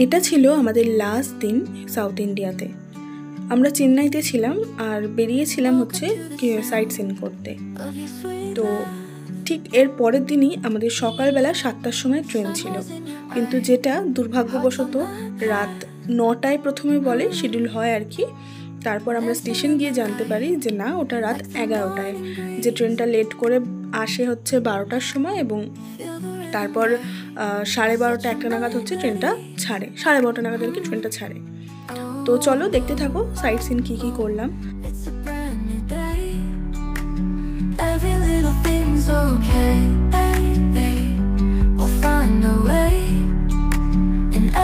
এটা ছিল আমাদের লাস্ট দিন সাউথ ইন্ডিয়াতে। আমরা চেন্নাইতে ছিলাম আর বেরিয়েছিলাম হচ্ছে সাইট সিন করতে। তো ঠিক এর পরের দিনই আমাদের সকালবেলা 7টার সময় ট্রেন ছিল, কিন্তু যেটা দুর্ভাগ্যবশত রাত 9টায় প্রথমে বলে শিডিউল হয় আর কি। তারপর আমরা স্টেশন গিয়ে জানতে পারি যে না, ওটা রাত 11টায়, যে ট্রেনটা লেট করে আসে হচ্ছে 12টার সময়, এবং তারপর 12:30 একটা নাগাদ হচ্ছে ট্রেনটা ছাড়ে, 12:30 নাগাদ আর কি ট্রেনটা ছাড়ে। তো চলো দেখতে থাকো সাইট সিন কী কী করলাম।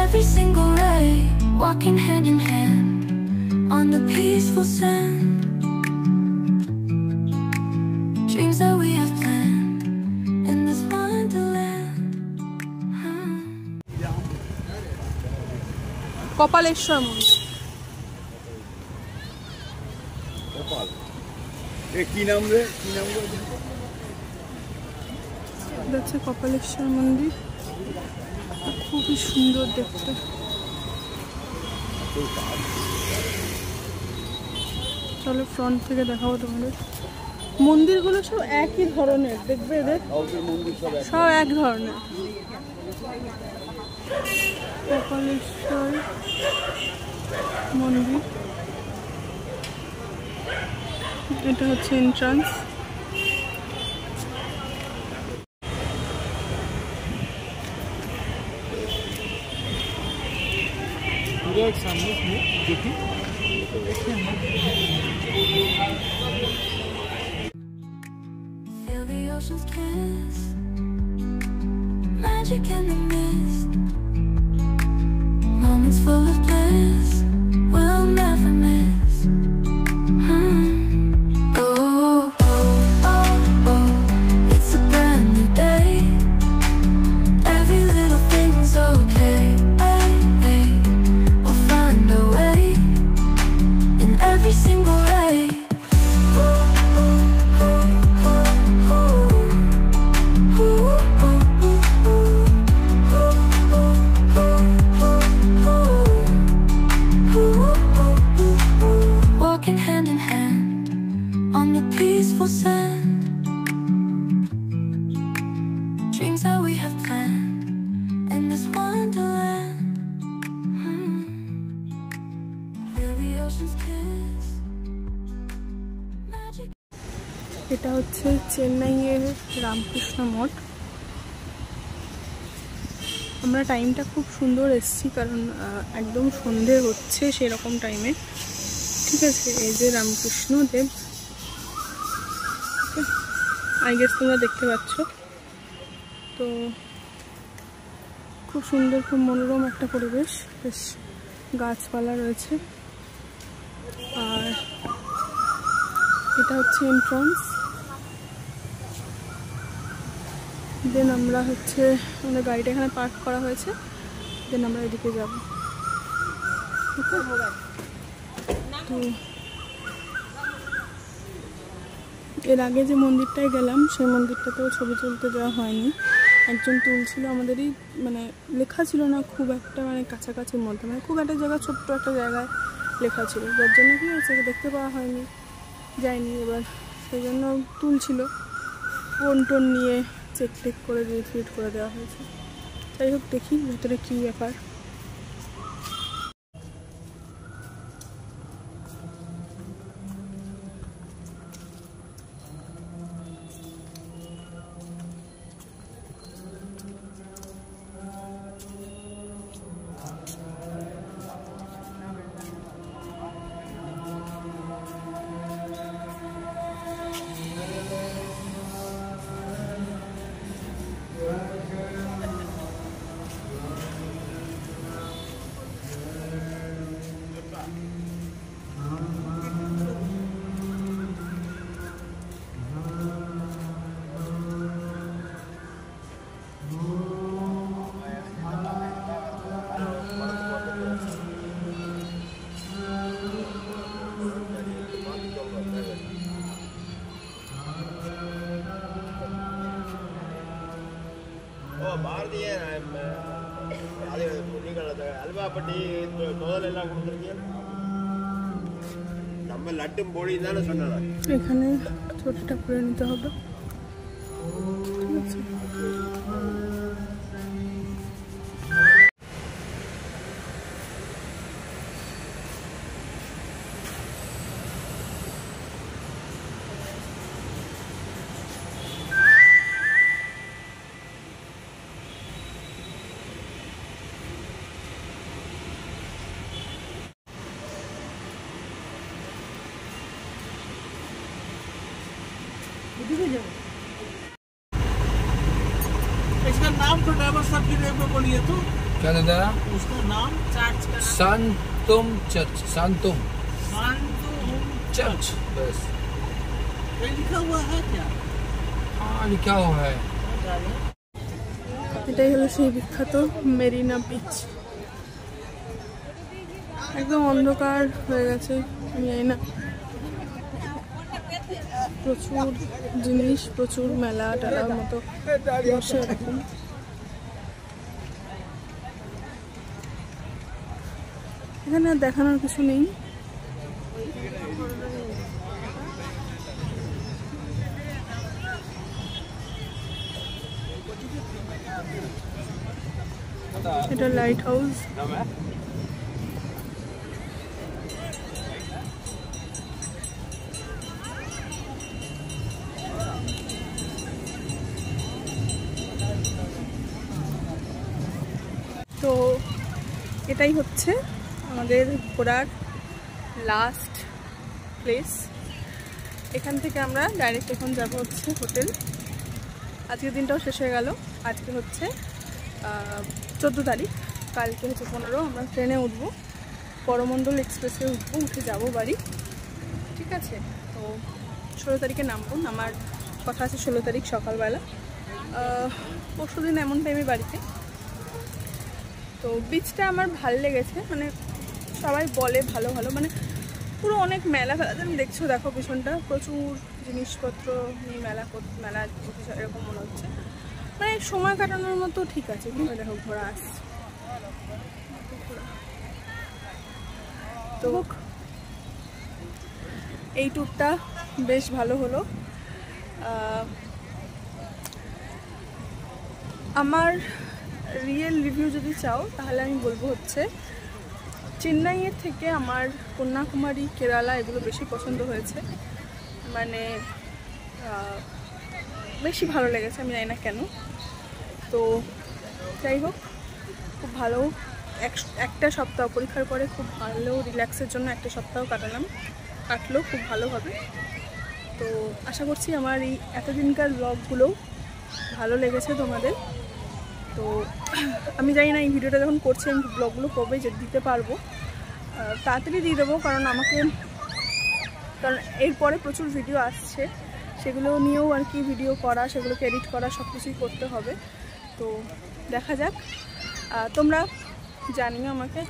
Every single ray, walking hand in hand on the peaceful sand. Dreams that we have planned in this wonderland. Kapaleshwar মন্দির। কপাল এ কি নাম রে, কি নাম রে? এটা হচ্ছে কপালেশ্বর মন্দির, খুবই সুন্দর দেখতে। চলো ফ্রন্ট থেকে দেখাবো তোমাদের। মন্দিরগুলো সব একই ধরনের, দেখবে এদের সব এক ধরনের। কপালেশ্বর মন্দির, এটা হচ্ছে এন্ট্রান্স। सामने देखी Feel the ocean's kiss, magic in the mist, moments full of bliss we'll never miss. Oh, oh, oh, oh, it's a brand new day. Every little thing's okay. Every single way. Walking hand in hand on the peaceful sand. Dreams that we have planned in this wonderland. Feel the ocean's kiss. এটা হচ্ছে চেন্নাইয়ের রামকৃষ্ণ মঠ। আমরা টাইমটা খুব সুন্দর এসেছি, কারণ একদম সন্ধে হচ্ছে সেরকম টাইমে। ঠিক আছে, এই যে রামকৃষ্ণ দেব, আই গেস তোমরা দেখতে পাচ্ছ। তো খুব সুন্দর, খুব মনোরম একটা পরিবেশ, বেশ গাছপালা রয়েছে। আর এটা হচ্ছে এন্ট্রান্স। দেন আমরা হচ্ছে আমাদের গাড়িটা এখানে পার্ক করা হয়েছে, দেন আমরা এদিকে যাব। তো এর আগে যে মন্দিরটায় গেলাম সেই মন্দিরটাতেও ছবি তুলতে দেওয়া হয়নি। একজন তুলছিল, আমাদেরই মানে লেখা ছিল না খুব একটা, মানে কাছাকাছির মধ্যে, মানে খুব একটা জায়গা, ছোট্ট একটা জায়গায় লেখা ছিল, যার জন্য কি হয়েছে দেখতে পাওয়া হয়নি, যায়নি। এবার সেই জন্য তুলছিল, ফোন টোন নিয়ে চেক টেক করে রিটুইট করে দেওয়া হয়েছে। যাই হোক, দেখি ভেতরে কী ব্যাপার। बाहर दिए ना এখানে ছোটটা করে নিতে হবে। ঠিক আছে, इसका नाम तो ड्राइवर साहब की रेप में बोलिए तो क्या दादा? उसका नाम चर्च का नाम शांतुम चर्च। शांतुम चर्च बस। ये लिखा हुआ है क्या? हाँ लिखा हुआ है। এটাই হলো সেই বিখ্যাত মেরিনা বিচ। একদম অন্ধকার হয়ে গেছে, আমি জানি না। প্রচুর জিনিস, প্রচুর মেলা টেলার মতো বসে এরকম। এখানে আর দেখানোর কিছু নেই। এটা লাইট হাউস। তো এটাই হচ্ছে আমাদের ঘোরার লাস্ট প্লেস। এখান থেকে আমরা ডাইরেক্ট এখন যাব হচ্ছে হোটেল। আজকের দিনটাও শেষ হয়ে গেল। আজকে হচ্ছে 14 তারিখ, কালকে হচ্ছে 15। আমরা ট্রেনে উঠবো, করমণ্ডল এক্সপ্রেসে উঠবো, উঠে যাব বাড়ি। ঠিক আছে, তো 16 তারিখে নামবো। আমার কথা আছে 16 তারিখ সকালবেলা। পরশু দিন এমন টাইমে বাড়িতে। তো বিচটা আমার ভালো লেগেছে, মানে সবাই বলে ভালো ভালো, মানে পুরো অনেক মেলা ফেলা তুমি দেখছো, দেখো পিছনটা প্রচুর জিনিসপত্র নিয়ে মেলা এরকম মনে হচ্ছে, মানে সময় কাটানোর মতো ঠিক আছে। কিন্তু দেখো ঘোরা আসছে। তো এই ট্যুরটা বেশ ভালো হলো। আমার রিয়েল রিভিউ যদি চাও তাহলে আমি বলবো হচ্ছে চেন্নাইয়ের থেকে আমার কন্যাকুমারী, কেরালা এগুলো বেশি পছন্দ হয়েছে। মানে বেশি ভালো লেগেছে, আমি জানি না কেন। তো যাই হোক, খুব ভালো একটা সপ্তাহ পরীক্ষার পরে খুব ভালো রিল্যাক্সের জন্য একটা সপ্তাহ কাটলো খুব ভালোভাবে। তো আশা করছি আমার এই এতদিনকার ব্লগগুলো ভালো লেগেছে তোমাদের। তো আমি জানি না এই ভিডিওটা যখন করছি আমি ব্লগগুলো কবে যে দিতে পারবো, তাড়াতাড়ি দিয়ে দেবো, কারণ এরপরে প্রচুর ভিডিও আসছে, সেগুলো নিয়েও আর কি ভিডিও করা, সেগুলোকে এডিট করা, সব কিছুই করতে হবে। তো দেখা যাক। তোমরা জানিও আমাকে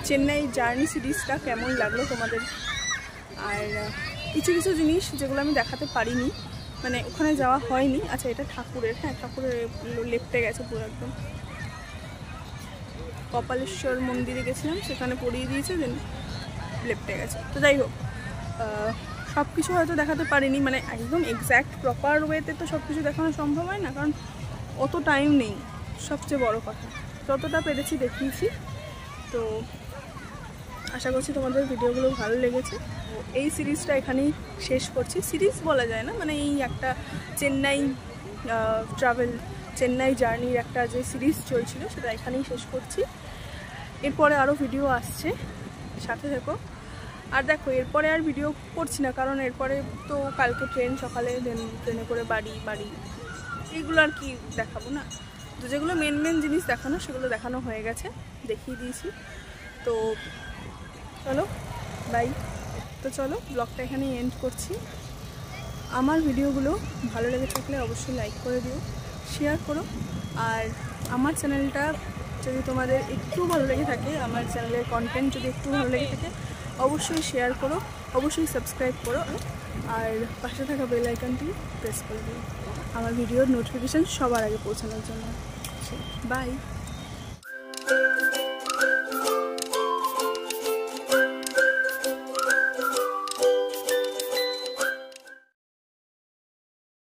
চেন্নাই জার্নি সিরিজটা কেমন লাগলো তোমাদের। আর কিছু কিছু জিনিস যেগুলো আমি দেখাতে পারিনি, মানে ওখানে যাওয়া হয়নি। আচ্ছা, এটা ঠাকুরের, হ্যাঁ ঠাকুরের লেপটে গেছে পুরো একদম। কপালেশ্বর মন্দিরে গেছিলাম, সেখানে পড়িয়ে দিয়েছে, দেন লেপটে গেছে। তো যাই হোক, সব কিছু হয়তো দেখাতে পারিনি, মানে একদম এক্স্যাক্ট প্রপার ওয়েতে তো সব কিছু দেখানো সম্ভব হয় না, কারণ অত টাইম নেই, সবচেয়ে বড় কথা। যতটা পেরেছি দেখিয়েছি। তো আশা করছি তোমাদের ভিডিওগুলো ভালো লেগেছে। এই সিরিজটা এখানেই শেষ করছি। সিরিজ বলা যায় না, মানে এই একটা চেন্নাই ট্রাভেল, চেন্নাই জার্নির একটা যে সিরিজ চলছিল সেটা এখানেই শেষ করছি। এরপরে আরও ভিডিও আসছে, সাথে থেকো। আর দেখো, এরপরে আর ভিডিও করছি না, কারণ এরপরে তো কালকে ট্রেন সকালে, দেন ট্রেনে করে বাড়ি এইগুলো আর কি দেখাবো না। তো যেগুলো মেন জিনিস দেখানো সেগুলো দেখানো হয়ে গেছে, দেখিয়ে দিয়েছি। তো চলো বাই। তো চলো ব্লগটা এখানেই এন্ড করছি। আমার ভিডিওগুলো ভালো লেগে থাকলে অবশ্যই লাইক করে দিও, শেয়ার করো। আর আমার চ্যানেলটা যদি তোমাদের একটু ভালো লেগে থাকে, আমার চ্যানেলের কন্টেন্ট যদি একটু ভালো লেগে থাকে, অবশ্যই শেয়ার করো, অবশ্যই সাবস্ক্রাইব করো, আর পাশে থাকা বেল আইকনটি প্রেস করে দিও আমার ভিডিওর নোটিফিকেশান সবার আগে পৌঁছানোর জন্য। বাই।